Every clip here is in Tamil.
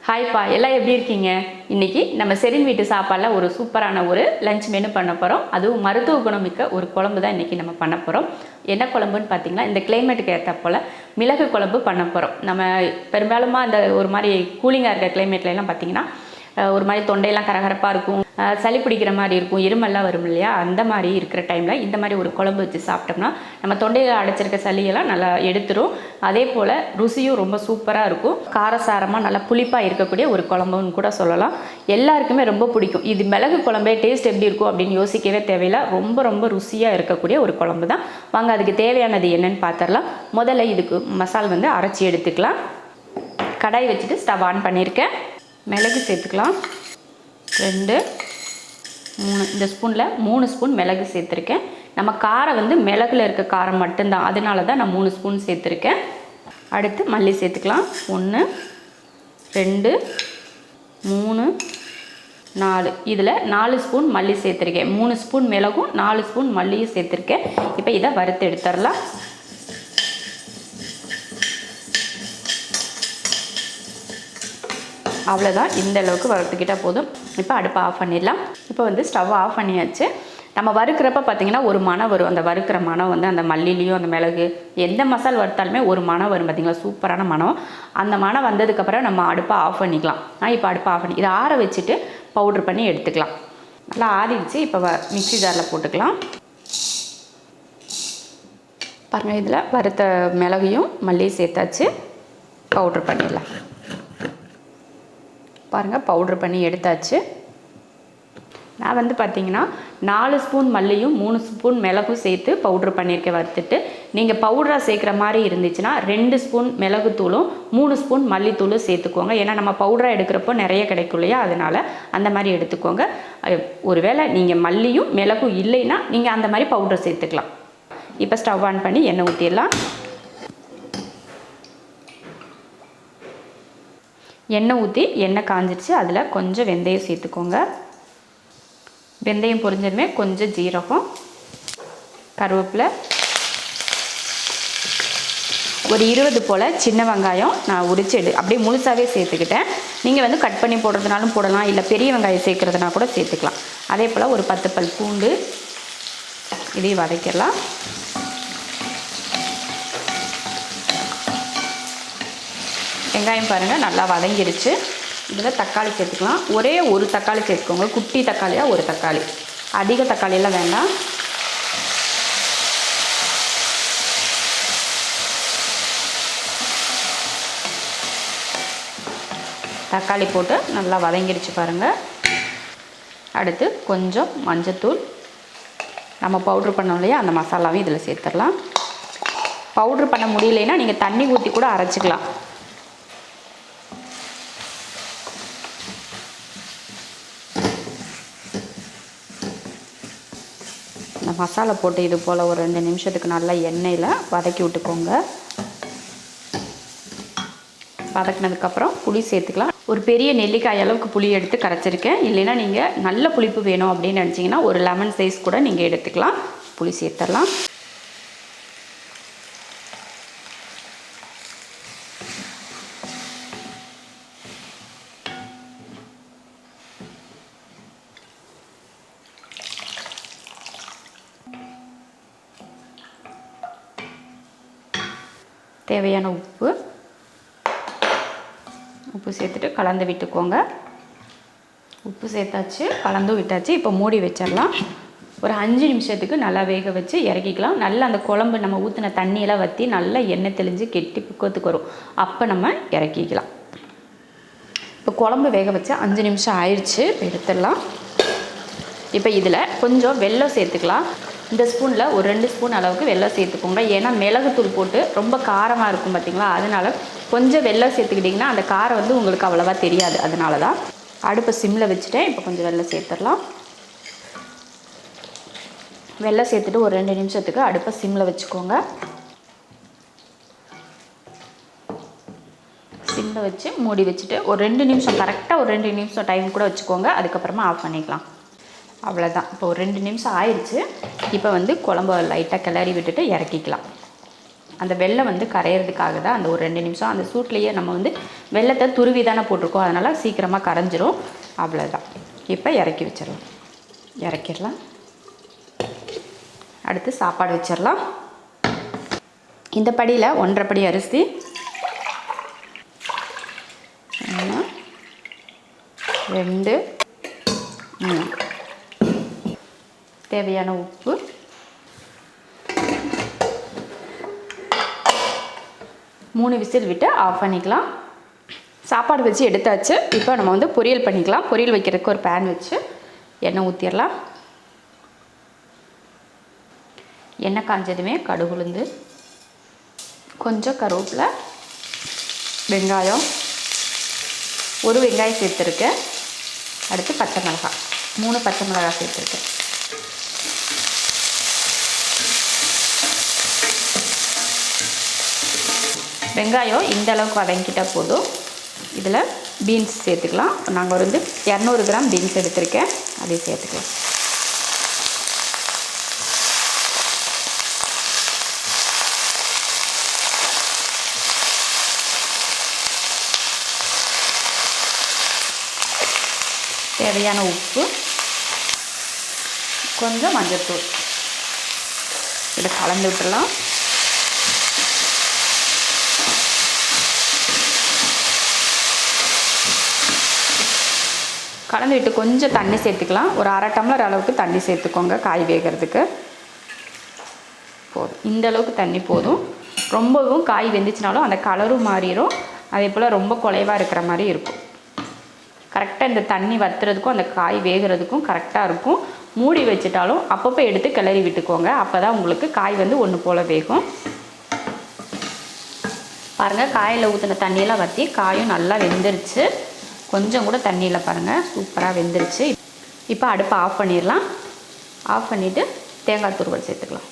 ஹாய் பா, எல்லாம் எப்படி இருக்கீங்க? இன்றைக்கி நம்ம செரின் வீட்டு சாப்பாடில் ஒரு சூப்பரான ஒரு லஞ்ச் மெனு பண்ண போகிறோம். அதுவும் மருத்துவ குணமிக்க ஒரு குழம்பு தான் இன்றைக்கி நம்ம பண்ண போகிறோம். என்ன குழம்புன்னு பார்த்தீங்கன்னா, இந்த கிளைமேட்டுக்கு ஏற்ற போல் மிளகு குழம்பு பண்ண போகிறோம். நம்ம பெரும்பாலுமா அந்த ஒரு மாதிரி கூலிங்காக இருக்க கிளைமேட்லாம் பார்த்திங்கன்னா ஒரு மாதிரி தொண்டையெல்லாம் கரகரப்பாக இருக்கும், சளி பிடிக்கிற மாதிரி இருக்கும், இருமல்லாம் வரும் இல்லையா? அந்த மாதிரி இருக்கிற டைமில் இந்த மாதிரி ஒரு குழம்பு வச்சு சாப்பிட்டோம்னா நம்ம தொண்டையில் அடைச்சிருக்க சளியெல்லாம் நல்லா எடுத்துரும். அதே போல் ருசியும் ரொம்ப சூப்பராக இருக்கும். காரசாரமாக நல்லா புளிப்பாக இருக்கக்கூடிய ஒரு குழம்புன்னு கூட சொல்லலாம். எல்லாருக்குமே ரொம்ப பிடிக்கும். இது மிளகு குழம்பே டேஸ்ட் எப்படி இருக்கும் அப்படின்னு யோசிக்கவே தேவையில்லை. ரொம்ப ரொம்ப ருசியாக இருக்கக்கூடிய ஒரு குழம்பு தான். வாங்க அதுக்கு தேவையானது என்னன்னு பார்த்துடலாம். முதல்ல இதுக்கு மசால் அரைச்சி எடுத்துக்கலாம். கடாய் வச்சுட்டு ஸ்டவ் ஆன் பண்ணியிருக்கேன். மிளகு சேர்த்துக்கலாம். 2 3 இந்த ஸ்பூனில் 3 ஸ்பூன் மிளகு சேர்த்துருக்கேன். நம்ம காரம் மிளகுல இருக்க காரம் மட்டும்தான், அதனால தான் நான் 3 ஸ்பூன் சேர்த்துருக்கேன். அடுத்து மல்லி சேர்த்துக்கலாம். 1 2 3 4 இதில் 4 ஸ்பூன் மல்லி சேர்த்துருக்கேன். 3 ஸ்பூன் மிளகும் 4 ஸ்பூன் மல்லியும் சேர்த்துருக்கேன். இப்போ இதை வறுத்து எடுத்துடலாம். அவ்வளோதான், இந்த அளவுக்கு வறுத்துக்கிட்டால் போதும். இப்போ அடுப்பை ஆஃப் பண்ணிடலாம். இப்போ ஸ்டவ் ஆஃப் பண்ணியாச்சு. நம்ம வறுக்கிறப்ப பார்த்திங்கன்னா ஒரு மணம் வரும். அந்த வறுக்கிற மணம் அந்த மல்லிலையும் அந்த மிளகு எந்த மசால் வறுத்தாலுமே ஒரு மணம் வரும் பார்த்திங்களா, சூப்பரான மணம். அந்த மணம் வந்ததுக்கப்புறம் நம்ம அடுப்பை ஆஃப் பண்ணிக்கலாம். இப்போ அடுப்பை ஆஃப் பண்ணி இதை ஆற வச்சுட்டு பவுட்ரு பண்ணி எடுத்துக்கலாம். நல்லா ஆறிடுச்சு. இப்போ மிக்ஸி ஜாரில் போட்டுக்கலாம். பாருங்கள், இதில் வறுத்த மிளகையும் மல்லியும் சேர்த்தாச்சு. பவுட்ரு பண்ணிடலாம். பாருங்கள், பவுட்ரு பண்ணி எடுத்தாச்சு. நான் பார்த்திங்கன்னா 4 ஸ்பூன் மல்லியும் 3 ஸ்பூன் மிளகும் சேர்த்து பவுட்ரு பண்ணியிருக்கேன் வறுத்துட்டு. நீங்கள் பவுடராக சேர்க்குற மாதிரி இருந்துச்சுன்னா 2 ஸ்பூன் மிளகுத்தூளும் 3 ஸ்பூன் மல்லித்தூளும் சேர்த்துக்கோங்க. ஏன்னா நம்ம பவுடராக எடுக்கிறப்போ நிறைய கிடைக்கும் இல்லையா, அதனால் அந்த மாதிரி எடுத்துக்கோங்க. ஒருவேளை நீங்கள் மல்லியும் மிளகும் இல்லைன்னா நீங்கள் அந்த மாதிரி பவுடரை சேர்த்துக்கலாம். இப்போ ஸ்டவ் ஆன் பண்ணி எண்ணெய் ஊற்றிடலாம். எண்ணெய் ஊற்றி எண்ணெய் காஞ்சிடுச்சு. அதில் கொஞ்சம் வெந்தயம் சேர்த்துக்கோங்க. வெந்தயம் பொரிஞ்சதுமே கொஞ்சம் ஜீரகம், கருவேப்பிலை, ஒரு 20 போல் சின்ன வெங்காயம் நான் உரிச்சு அப்படியே முழுசாகவே சேர்த்துக்கிட்டேன். நீங்கள் கட் பண்ணி போடுறதுனாலும் போடலாம், இல்லை பெரிய வெங்காயம் சேர்க்குறதுனா கூட சேர்த்துக்கலாம். அதே போல் ஒரு 10 பல் பூண்டு, இதையும் வதக்கிடலாம். வெங்காயம் பாருங்கள் நல்லா வதங்கிடுச்சு. இதில் தக்காளி சேர்த்துக்கலாம். ஒரே ஒரு தக்காளி சேர்த்துக்கோங்க. குட்டி தக்காளியாக ஒரு தக்காளி, அதிக தக்காளியெல்லாம் வேண்டாம். தக்காளி போட்டு நல்லா வதங்கிடுச்சு பாருங்கள். அடுத்து கொஞ்சம் மஞ்சத்தூள், நம்ம பவுட்ரு பண்ணோம் இல்லையா அந்த மசாலாவையும் இதில் சேர்த்துடலாம். பவுட்ரு பண்ண முடியலைன்னா நீங்கள் தண்ணி ஊற்றி கூட அரைச்சிக்கலாம். இந்த மசாலா போட்டு இது போல் ஒரு 2 நிமிஷத்துக்கு நல்லா எண்ணெயில் வதக்கி விட்டுக்கோங்க. வதக்கினதுக்கப்புறம் புளி சேர்த்துக்கலாம். ஒரு பெரிய நெல்லிக்காய் அளவுக்கு புளி எடுத்து கரைச்சிருக்கேன். இல்லைன்னா நீங்கள் நல்ல புளிப்பு வேணும் அப்படின்னு நினச்சிங்கன்னா ஒரு லெமன் சைஸ் கூட நீங்கள் எடுத்துக்கலாம். புளி சேர்த்துடலாம். தேவையான உப்பு சேர்த்துட்டு கலந்து விட்டுக்கோங்க. உப்பு சேர்த்தாச்சு, கலந்து விட்டாச்சு. இப்போ மூடி வச்சிடலாம். ஒரு 5 நிமிஷத்துக்கு நல்லா வேக வச்சு இறக்கிக்கலாம். நல்லா அந்த குழம்பு நம்ம ஊற்றின தண்ணியெல்லாம் வற்றி நல்லா எண்ணெய் தெளிஞ்சு கெட்டி பக்குவத்துக்கு வரும். அப்போ நம்ம இறக்கிக்கலாம். இப்போ குழம்பு வேக வச்சு 5 நிமிஷம் ஆயிடுச்சு. எடுத்துடலாம். இப்போ இதில் கொஞ்சம் வெல்லம் சேர்த்துக்கலாம். இந்த ஸ்பூனில் ஒரு 2 ஸ்பூன் அளவுக்கு வெல்லம் சேர்த்துக்கோங்க. ஏன்னா மிளகுத்தூள் போட்டு ரொம்ப காரமாக இருக்கும் பார்த்திங்களா, அதனால் கொஞ்சம் வெல்லம் சேர்த்துக்கிட்டிங்கன்னா அந்த காரம் உங்களுக்கு அவ்வளோவா தெரியாது. அதனால தான் அடுப்பை சிம்மில் வச்சுட்டேன். இப்போ கொஞ்சம் வெல்லம் சேர்த்துடலாம். வெல்லம் சேர்த்துட்டு ஒரு 2 நிமிஷத்துக்கு அடுப்பை சிம்மில் வச்சுக்கோங்க. சிம்மில் வச்சு மூடி வச்சுட்டு ஒரு 2 நிமிஷம், கரெக்டாக ஒரு 2 நிமிஷம் டைம் கூட வச்சுக்கோங்க. அதுக்கப்புறமா ஆஃப் பண்ணிக்கலாம். அவ்வளோதான். இப்போ ஒரு 2 நிமிஷம் ஆயிடுச்சு. இப்போ குழம்பு லைட்டாக கிளறி விட்டுட்டு இறக்கிக்கலாம். அந்த வெல்லம் வந்து கரையிறதுக்காக தான் அந்த ஒரு 2 நிமிஷம் அந்த சூட்லேயே நம்ம வந்து வெல்லத்தை துருவி தானே போட்டிருக்கோம், அதனால் சீக்கிரமாக கரைஞ்சிரும். அவ்வளோதான். இப்போ இறக்கி வச்சிடலாம். இறக்கிடலாம். அடுத்து சாப்பாடு வச்சிடலாம். இந்த படியில் 1.5 படி அரிசி, 1 2 3, தேவையான உப்பு, மூணு விசில் விட்டு ஆஃப் பண்ணிக்கலாம். சாப்பாடு வச்சு எடுத்தாச்சு. இப்போ நம்ம வந்து பொரியல் பண்ணிக்கலாம். பொரியல் வைக்கிறதுக்கு ஒரு பேன் வச்சு எண்ணெய் ஊற்றிடலாம். எண்ணெய் காஞ்சதுமே கடுகு, உளுந்து, கொஞ்சம் கருவேப்பிலை, வெங்காயம், ஒரு வெங்காயம் சேர்த்துருக்கேன். அடுத்து பச்சை மிளகாய், 3 பச்சை மிளகாய் சேர்த்துருக்கேன். வெங்காயம் இந்த அளவுக்கு வதங்கிட்டால் போதும். இதில் பீன்ஸ் சேர்த்துக்கலாம். நாங்கள் வந்து 200 கிராம் பீன்ஸ் எடுத்திருக்கேன், அதை சேர்த்துக்கலாம். தேவையான உப்பு, கொஞ்சம் மஞ்சள்தூள் இதை கலந்து விட்டுடலாம். கலந்து விட்டு கொஞ்சம் தண்ணி சேர்த்துக்கலாம். ஒரு 1/2 டம்ளர் அளவுக்கு தண்ணி சேர்த்துக்கோங்க. காய் வேகிறதுக்கு போதும். இந்த அளவுக்கு தண்ணி போதும். ரொம்பவும் காய் வெந்துச்சுனாலும் அந்த கலரும் மாறிடும். அதே போல் ரொம்ப குலைவாக இருக்கிற மாதிரி இருக்கும். கரெக்டாக இந்த தண்ணி வற்றுறதுக்கும் அந்த காய் வேகிறதுக்கும் கரெக்டாக இருக்கும். மூடி வச்சுட்டாலும் அப்பப்போ எடுத்து கிளறி விட்டுக்கோங்க. அப்போ தான் உங்களுக்கு காய் வந்து ஒன்று போல் வேகும். பாருங்கள், காயில் ஊற்றின தண்ணியெல்லாம் வற்றி காயும் நல்லா வெந்துருச்சு. கொஞ்சம் கூட தண்ணியில் பாருங்கள், சூப்பராக வெந்துருச்சு. இப்போ அடுப்பை ஆஃப் பண்ணிடலாம். ஆஃப் பண்ணிவிட்டு தேங்காய் துருவல் சேர்த்துக்கலாம்.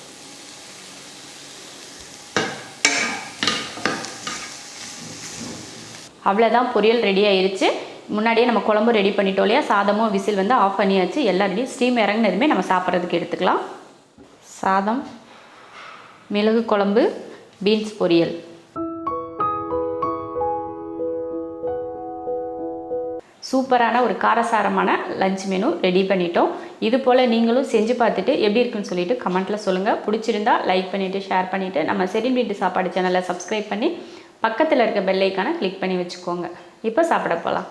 அவ்வளோதான், பொரியல் ரெடி ஆயிடுச்சு. முன்னாடியே நம்ம குழம்பு ரெடி பண்ணிட்டோம் இல்லையா, சாதமும் விசில் வந்து ஆஃப் பண்ணியாச்சு. எல்லாம் ரெடி. ஸ்டீம் இறங்கினதுமே நம்ம சாப்பிட்றதுக்கு எடுத்துக்கலாம். சாதம், மிளகு குழம்பு, பீன்ஸ் பொரியல். சூப்பரான ஒரு காரசாரமான லஞ்ச் மெனு ரெடி பண்ணிட்டோம். இது போல் நீங்களும் செஞ்சு பார்த்துட்டு எப்படி இருக்குன்னு சொல்லிட்டு கமெண்ட்டில் சொல்லுங்கள். பிடிச்சிருந்தா லைக் பண்ணிவிட்டு ஷேர் பண்ணிவிட்டு நம்ம ஷெரின் வீட்டு சாப்பாடு சேனலை சப்ஸ்கிரைப் பண்ணி பக்கத்தில் இருக்க பெல் ஐக்கானை கிளிக் பண்ணி வச்சுக்கோங்க. இப்போ சாப்பிட போகலாம்.